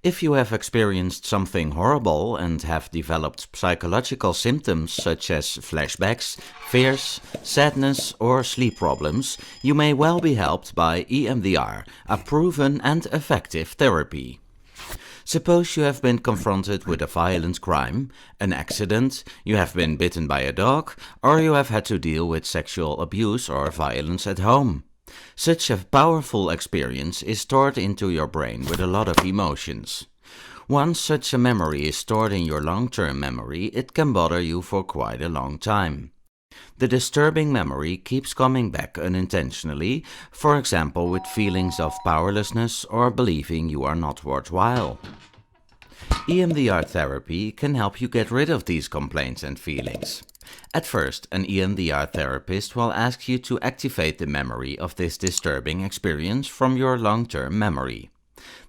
If you have experienced something horrible and have developed psychological symptoms such as flashbacks, fears, sadness, or sleep problems, you may well be helped by EMDR, a proven and effective therapy. Suppose you have been confronted with a violent crime, an accident, you have been bitten by a dog, or you have had to deal with sexual abuse or violence at home. Such a powerful experience is stored into your brain with a lot of emotions. Once such a memory is stored in your long-term memory, it can bother you for quite a long time. The disturbing memory keeps coming back unintentionally, for example with feelings of powerlessness or believing you are not worthwhile. EMDR therapy can help you get rid of these complaints and feelings. At first, an EMDR therapist will ask you to activate the memory of this disturbing experience from your long-term memory.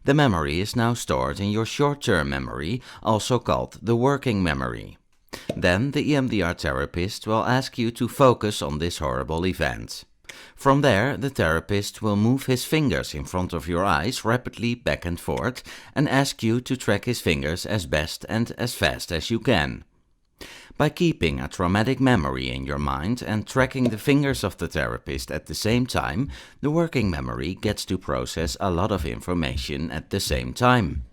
The memory is now stored in your short-term memory, also called the working memory. Then the EMDR therapist will ask you to focus on this horrible event. From there, the therapist will move his fingers in front of your eyes rapidly back and forth and ask you to track his fingers as best and as fast as you can. By keeping a traumatic memory in your mind and tracking the fingers of the therapist at the same time, the working memory gets to process a lot of information at the same time.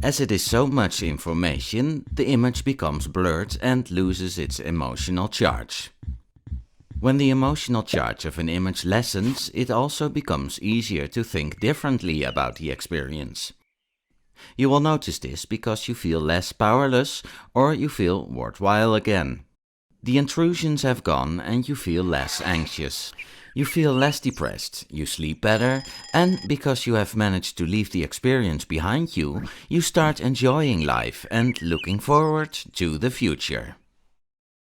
As it is so much information, the image becomes blurred and loses its emotional charge. When the emotional charge of an image lessens, it also becomes easier to think differently about the experience. You will notice this because you feel less powerless or you feel worthwhile again. The intrusions have gone and you feel less anxious. You feel less depressed, you sleep better, and because you have managed to leave the experience behind you, you start enjoying life and looking forward to the future.